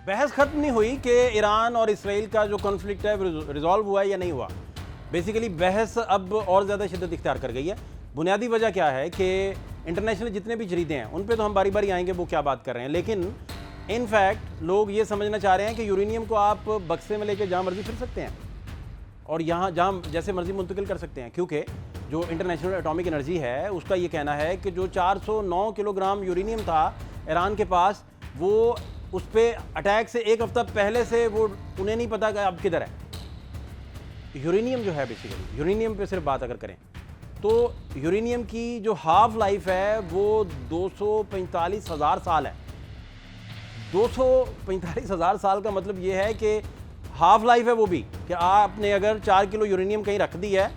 बहस खत्म नहीं हुई कि ईरान और इसराइल का जो कॉन्फ्लिक्ट है रिजॉल्व हुआ है या नहीं हुआ। बेसिकली बहस अब और ज़्यादा शिद्दत इख्तियार कर गई है। बुनियादी वजह क्या है कि इंटरनेशनल जितने भी जरीदे हैं उन पे तो हम बारी बारी आएंगे वो क्या बात कर रहे हैं, लेकिन इनफैक्ट लोग ये समझना चाह रहे हैं कि यूरेनियम को आप बक्से में लेकर जहाँ मर्जी फिर सकते हैं और यहाँ जहाँ जैसे मर्जी मुंतकिल कर सकते हैं, क्योंकि जो इंटरनेशनल एटॉमिक एनर्जी है उसका ये कहना है कि जो 409 किलोग्राम यूरेनियम था ईरान के पास, वो उस पर अटैक से एक हफ्ता पहले से वो उन्हें नहीं पता कि अब किधर है। यूरेनियम जो है बेसिकली, यूरेनियम पे सिर्फ बात अगर करें तो यूरेनियम की जो हाफ लाइफ है वो 245,000 साल है। 245,000 साल का मतलब ये है कि हाफ लाइफ है वो भी, कि आपने अगर 4 किलो यूरेनियम कहीं रख दी है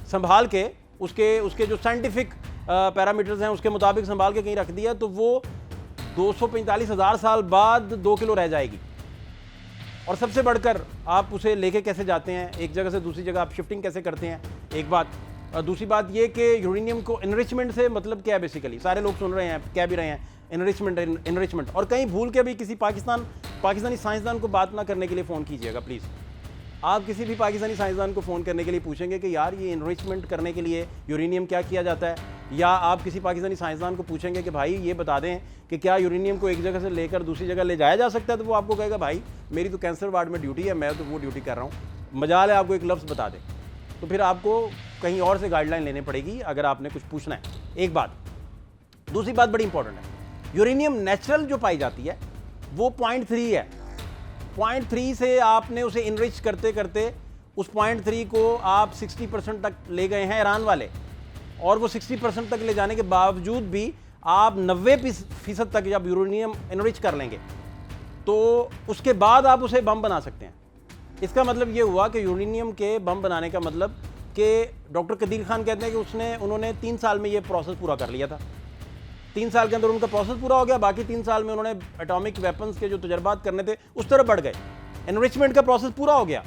संभाल के, उसके जो साइंटिफिक पैरामीटर्स हैं उसके मुताबिक संभाल के कहीं रख दिया, तो वो 245,000 साल बाद 2 किलो रह जाएगी। और सबसे बढ़कर आप उसे लेके कैसे जाते हैं, एक जगह से दूसरी जगह आप शिफ्टिंग कैसे करते हैं, एक बात। दूसरी बात ये कि यूरेनियम को इनरिचमेंट से मतलब क्या है, बेसिकली सारे लोग सुन रहे हैं, कह भी रहे हैं इनरिचमेंट, और कहीं भूल के भी किसी पाकिस्तानी साइंसदान को बात ना करने के लिए फ़ोन कीजिएगा प्लीज़। आप किसी भी पाकिस्तानी साइंसदान को फ़ोन करने के लिए पूछेंगे कि यार ये इनरिचमेंट करने के लिए यूरेनियम क्या किया जाता है, या आप किसी पाकिस्तानी साइंसदान को पूछेंगे कि भाई ये बता दें कि क्या यूरेनियम को एक जगह से लेकर दूसरी जगह ले जाया जा सकता है, तो वो आपको कहेगा भाई मेरी तो कैंसर वार्ड में ड्यूटी है, मैं तो वो ड्यूटी कर रहा हूँ, मजाल है आपको एक लफ्ज़ बता दें। तो फिर आपको कहीं और से गाइडलाइन लेनी पड़ेगी अगर आपने कुछ पूछना है, एक बात। दूसरी बात बड़ी इंपॉर्टेंट है, यूरेनियम नेचुरल जो पाई जाती है वो 0.3 है। 0.3 से आपने उसे इनरिच करते करते उस 0.3 को आप 60% तक ले गए हैं ईरान वाले, और वो 60% तक ले जाने के बावजूद भी आप 90% तक जब यूरेनियम इनरिच कर लेंगे तो उसके बाद आप उसे बम बना सकते हैं। इसका मतलब ये हुआ कि यूरेनियम के बम बनाने का मतलब कि डॉक्टर कदीर खान कहते हैं कि उन्होंने 3 साल में ये प्रोसेस पूरा कर लिया था। 3 साल के अंदर उनका प्रोसेस पूरा हो गया, बाकी 3 साल में उन्होंने एटॉमिक वेपन्स के जो तजर्बात करने थे उस तरफ बढ़ गए, एनरिचमेंट का प्रोसेस पूरा हो गया।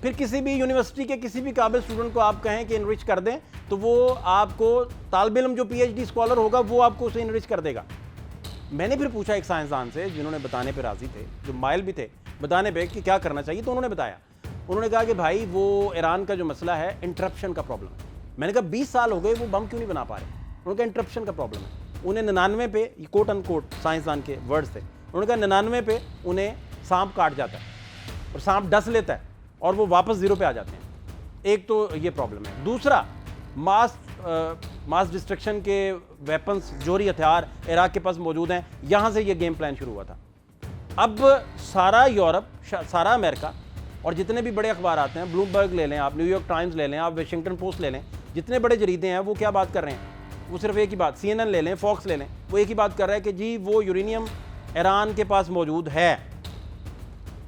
फिर किसी भी यूनिवर्सिटी के किसी भी काबिल स्टूडेंट को आप कहें कि इनरिच कर दें, तो वो आपको तालिब इल्म जो PhD स्कॉलर होगा वो आपको उसे इनरिच कर देगा। मैंने फिर पूछा एक साइंसदान से जिन्होंने बताने पे राजी थे, जो माइल भी थे बताने पे कि क्या करना चाहिए, तो उन्होंने बताया, उन्होंने कहा कि भाई वो ईरान का जो मसला है इंटरप्शन का प्रॉब्लम है। मैंने कहा 20 साल हो गए वो बम क्यों नहीं बना पा रहे? उन्होंने कहा इंटरप्शन का प्रॉब्लम है। उन्हें 99 पे, कोट अनकोट साइंसदान के वर्ड्स थे, उन्होंने कहा 99 पे उन्हें सांप काट जाता है और सांप डस लेता है और वो वापस 0 पे आ जाते हैं। एक तो ये प्रॉब्लम है। दूसरा, मास डिस्ट्रक्शन के वेपन्स, जोहरी हथियार इराक के पास मौजूद हैं, यहाँ से ये गेम प्लान शुरू हुआ था। अब सारा यूरोप, सारा अमेरिका और जितने भी बड़े अखबार आते हैं, ब्लूमबर्ग ले लें आप, न्यूयॉर्क टाइम्स ले लें आप, वाशिंगटन पोस्ट ले लें, जितने बड़े जरीदे हैं वो क्या बात कर रहे हैं? वो सिर्फ एक ही बात, CNN ले लें, फॉक्स ले लें, वो एक ही बात कर रहा है कि जी वो यूरेनियम ईरान के पास मौजूद है।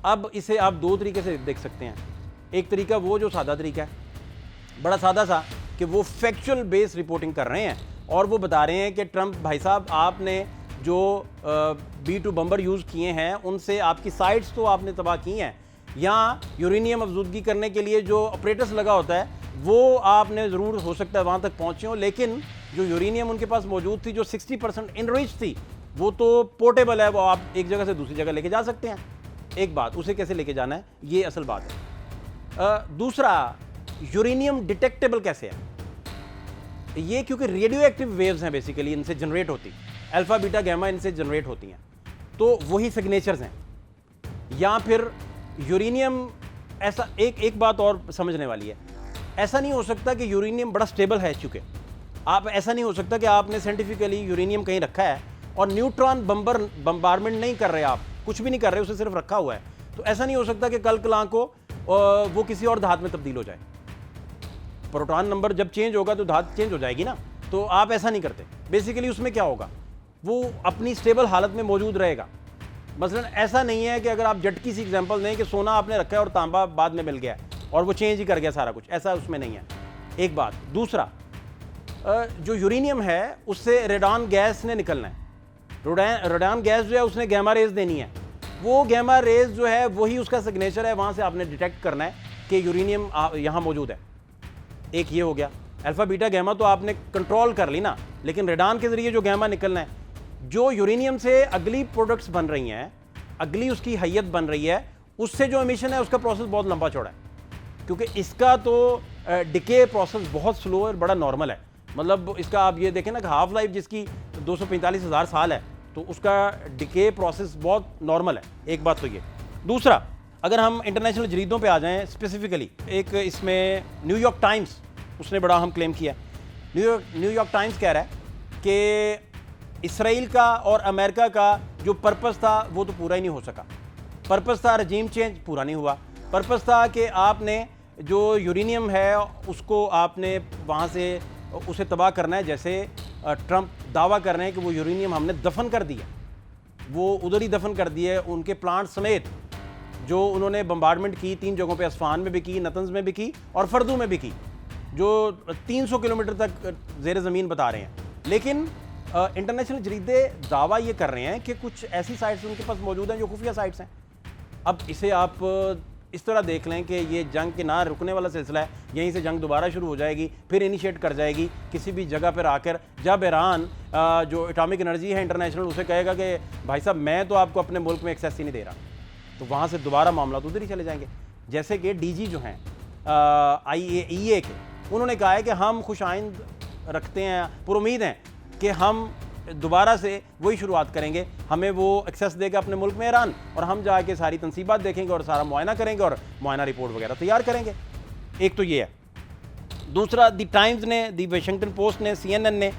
अब इसे आप 2 तरीके से देख सकते हैं। एक तरीका वो जो सादा तरीका है, बड़ा सादा सा, कि वो फैक्चुअल बेस रिपोर्टिंग कर रहे हैं और वो बता रहे हैं कि ट्रंप भाई साहब आपने जो B-2 बम्बर यूज़ किए हैं उनसे आपकी साइट्स तो आपने तबाह की हैं, यहाँ यूरेनियम अफजूदगी करने के लिए जो ऑपरेटर्स लगा होता है वो आपने ज़रूर हो सकता है वहाँ तक पहुँचे हो, लेकिन जो यूरेनियम उनके पास मौजूद थी, जो 60% इनरिच थी, वो तो पोर्टेबल है, वो आप एक जगह से दूसरी जगह लेके जा सकते हैं। एक बात, उसे कैसे लेके जाना है ये असल बात है। दूसरा, यूरेनियम डिटेक्टेबल कैसे है? ये क्योंकि रेडियो एक्टिव वेव्स हैं बेसिकली, इनसे जनरेट होती, अल्फा बीटा गैमा इनसे जनरेट होती हैं, तो वही सिग्नेचर्स हैं। या फिर यूरेनियम ऐसा, एक बात और समझने वाली है, ऐसा नहीं हो सकता कि यूरेनियम बड़ा स्टेबल है, चूंकि आप ऐसा नहीं हो सकता कि आपने साइंटिफिकली यूरेनियम कहीं रखा है और न्यूट्रॉन बम्बारमेंट नहीं कर रहे, आप कुछ भी नहीं कर रहे, उसे सिर्फ रखा हुआ है, तो ऐसा नहीं हो सकता कि कल कलां को वो किसी और धात में तब्दील हो जाए। प्रोटॉन नंबर जब चेंज होगा तो धात चेंज हो जाएगी ना, तो आप ऐसा नहीं करते। बेसिकली उसमें क्या होगा, वो अपनी स्टेबल हालत में मौजूद रहेगा। मसलन ऐसा नहीं है कि अगर आप झटकी सी एग्जांपल दें कि सोना आपने रखा है और तांबा बाद में मिल गया और वो चेंज ही कर गया सारा कुछ, ऐसा उसमें नहीं है। एक बात। दूसरा, जो यूरेनियम है उससे रेडॉन गैस ने निकलना है। रेडॉन गैस जो है उसने गैमा रेज देनी है, वो गैमा रेज जो है वही उसका सिग्नेचर है, वहाँ से आपने डिटेक्ट करना है कि यूरेनियम यहाँ मौजूद है। एक ये हो गया। अल्फा बीटा गैमा तो आपने कंट्रोल कर ली ना, लेकिन रेडॉन के जरिए जो गैमा निकलना है, जो यूरेनियम से अगली प्रोडक्ट्स बन रही हैं अगली उसकी हैयत बन रही है, उससे जो एमिशन है उसका प्रोसेस बहुत लंबा चौड़ा है, क्योंकि इसका तो डिके प्रोसेस बहुत स्लो और बड़ा नॉर्मल है। मतलब इसका आप ये देखें ना कि हाफ लाइफ जिसकी 245,000 साल है, तो उसका डिके प्रोसेस बहुत नॉर्मल है। एक बात तो ये। दूसरा, अगर हम इंटरनेशनल जरीदों पे आ जाएं स्पेसिफिकली, एक इसमें न्यूयॉर्क टाइम्स, उसने बड़ा अहम क्लेम किया। न्यूयॉर्क टाइम्स कह रहा है कि इसराइल का और अमेरिका का जो पर्पस था वो तो पूरा ही नहीं हो सका। पर्पस था रजीम चेंज, पूरा नहीं हुआ। पर्पस था कि आपने जो यूरेनियम है उसको आपने वहाँ से उसे तबाह करना है, जैसे ट्रंप दावा कर रहे हैं कि वो यूरेनियम हमने दफन कर दिया, वो उधर ही दफन कर दिए, उनके प्लांट समेत जो उन्होंने बम्बार्डमेंट की 3 जगहों पे, अस्फहान में भी की, नतंज में भी की और फर्दू में भी की, जो 300 किलोमीटर तक ज़ेर ज़मीन बता रहे हैं। लेकिन इंटरनेशनल जरीदे दावा ये कर रहे हैं कि कुछ ऐसी साइट्स उनके पास मौजूद हैं जो खुफिया साइट्स हैं। अब इसे आप इस तरह देख लें कि ये जंग के ना रुकने वाला सिलसिला है, यहीं से जंग दोबारा शुरू हो जाएगी, फिर इनिशिएट कर जाएगी किसी भी जगह पर आकर, जब ईरान जो एटॉमिक एनर्जी है इंटरनेशनल उसे कहेगा कि भाई साहब मैं तो आपको अपने मुल्क में एक्सेस ही नहीं दे रहा, तो वहाँ से दोबारा मामला तो उधर ही चले जाएंगे। जैसे कि डीजी जो हैं IAEA के, उन्होंने कहा है कि हम खुशाइंद रखते हैं, पुरुमीद हैं कि हम दोबारा से वही शुरुआत करेंगे, हमें वो एक्सेस देगा अपने मुल्क में ईरान, और हम जाके सारी तनसीबात देखेंगे और सारा मुआयना करेंगे और मुआयना रिपोर्ट वगैरह तैयार करेंगे। एक तो ये है। दूसरा, द टाइम्स ने, द वाशिंगटन पोस्ट ने, CNN ने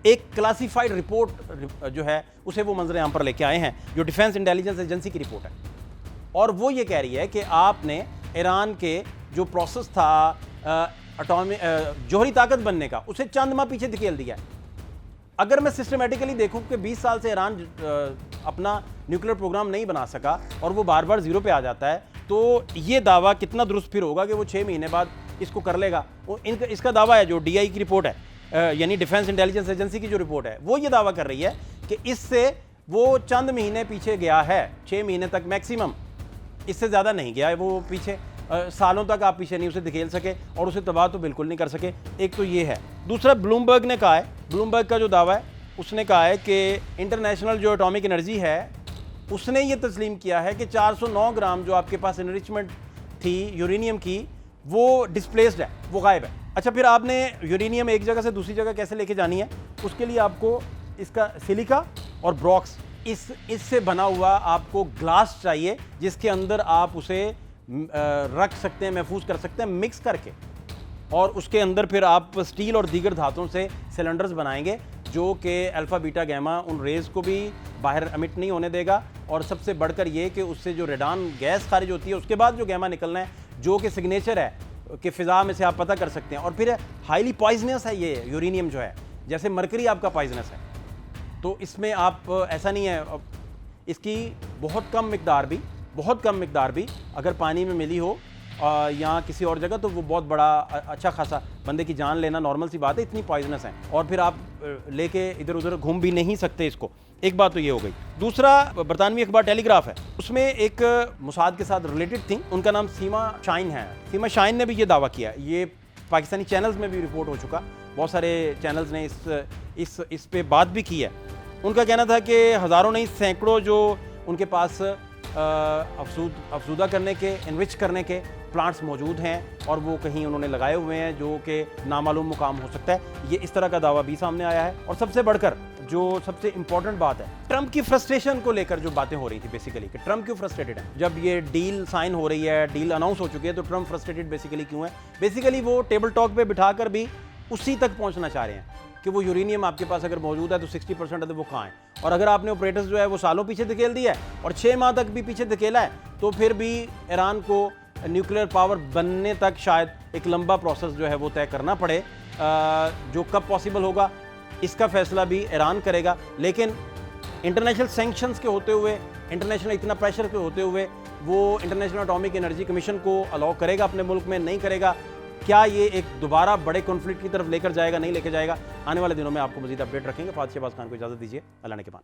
एक क्लासीफाइड रिपोर्ट जो है उसे वो मंजर आम पर लेके आए हैं, जो डिफेंस इंटेलिजेंस एजेंसी की रिपोर्ट है, और वो ये कह रही है कि आपने ईरान के जो प्रोसेस था जौहरी ताकत बनने का, उसे चंद माह पीछे धकेल दिया है। अगर मैं सिस्टमेटिकली देखूं कि 20 साल से ईरान अपना न्यूक्लियर प्रोग्राम नहीं बना सका और वो बार बार ज़ीरो पे आ जाता है, तो ये दावा कितना दुरुस्त फिर होगा कि वो 6 महीने बाद इसको कर लेगा। इसका दावा है, जो DI की रिपोर्ट है, यानी डिफेंस इंटेलिजेंस एजेंसी की जो रिपोर्ट है, वो ये दावा कर रही है कि इससे वो चंद महीने पीछे गया है, 6 महीने तक मैक्सिमम, इससे ज़्यादा नहीं गया है वो पीछे। सालों तक आप पीछे नहीं उसे धकेल सके और उसे तबाह तो बिल्कुल नहीं कर सके। एक तो ये है। दूसरा, ब्लूमबर्ग ने कहा है, ब्लूमबर्ग का जो दावा है उसने कहा है कि इंटरनेशनल जो एटॉमिक एनर्जी है उसने ये तस्लीम किया है कि 409 ग्राम जो आपके पास एनरिचमेंट थी यूरेनियम की, वो डिस्प्लेस्ड है, वो गायब है। अच्छा, फिर आपने यूरेनियम एक जगह से दूसरी जगह कैसे लेके जानी है, उसके लिए आपको इसका सिलिका और ब्रॉक्स, इससे बना हुआ आपको ग्लास चाहिए, जिसके अंदर आप उसे रख सकते हैं, महफूज कर सकते हैं मिक्स करके, और उसके अंदर फिर आप स्टील और दीगर धातुओं से सिलेंडर्स बनाएंगे जो कि अल्फ़ा बीटा गैमा उन रेज़ को भी बाहर एमिट नहीं होने देगा, और सबसे बढ़कर ये कि उससे जो रेडान गैस खारिज होती है उसके बाद जो गैमा निकलना है, जो कि सिग्नेचर है कि फ़िज़ा में से आप पता कर सकते हैं। और फिर हाईली पॉइजनस है ये यूरेनियम जो है, जैसे मरकरी आपका पॉइजनस है, तो इसमें आप ऐसा नहीं है, इसकी बहुत कम मिकदार भी अगर पानी में मिली हो या किसी और जगह, तो वो बहुत बड़ा अच्छा खासा बंदे की जान लेना नॉर्मल सी बात है, इतनी पॉइजनस है, और फिर आप लेके इधर उधर घूम भी नहीं सकते इसको। एक बात तो ये हो गई। दूसरा, बरतानवी अखबार टेलीग्राफ है, उसमें एक मुसाद के साथ रिलेटेड थी, उनका नाम सीमा शाइन है। सीमा शाइन ने भी ये दावा किया, ये पाकिस्तानी चैनल्स में भी रिपोर्ट हो चुका, बहुत सारे चैनल्स ने इस पे बात भी की है। उनका कहना था कि हज़ारों नहीं सैकड़ों जो उनके पास अफसूदा करने के, इनरिच करने के प्लांट्स मौजूद हैं, और वो कहीं उन्होंने लगाए हुए हैं जो कि नामालूम मुकाम हो सकता है। ये इस तरह का दावा भी सामने आया है। और सबसे बढ़कर जो सबसे इंपॉर्टेंट बात है, ट्रंप की फ्रस्ट्रेशन को लेकर जो बातें हो रही थी बेसिकली, कि ट्रंप क्यों फ्रस्ट्रेटेड है। जब ये डील साइन हो रही है, डील अनाउंस हो चुकी है, तो ट्रंप फ्रस्ट्रेटेड बेसिकली क्यों है। बेसिकली वो टेबल टॉक पे बिठाकर भी उसी तक पहुंचना चाह रहे हैं कि वो यूरेनियम आपके पास अगर मौजूद है तो 60% है, तो वो कहाँ है। और अगर आपने ऑपरेटर्स जो है वो सालों पीछे धकेल दिया है और 6 माह तक भी पीछे धकेला है, तो फिर भी ईरान को न्यूक्लियर पावर बनने तक शायद एक लंबा प्रोसेस जो है वो तय करना पड़े, जो कब पॉसिबल होगा इसका फैसला भी ईरान करेगा। लेकिन इंटरनेशनल सैंक्शंस के होते हुए, इंटरनेशनल इतना प्रेशर के होते हुए, वो इंटरनेशनल एटॉमिक एनर्जी कमीशन को अलाउ करेगा अपने मुल्क में, नहीं करेगा, क्या ये एक दोबारा बड़े कॉन्फ्लिक्ट की तरफ लेकर जाएगा, नहीं लेकर जाएगा। आने वाले दिनों में आपको मजीद अपडेट रखेंगे। फात शहबाज खान को इजाज़त दीजिए, अल्लाह ने के बाद।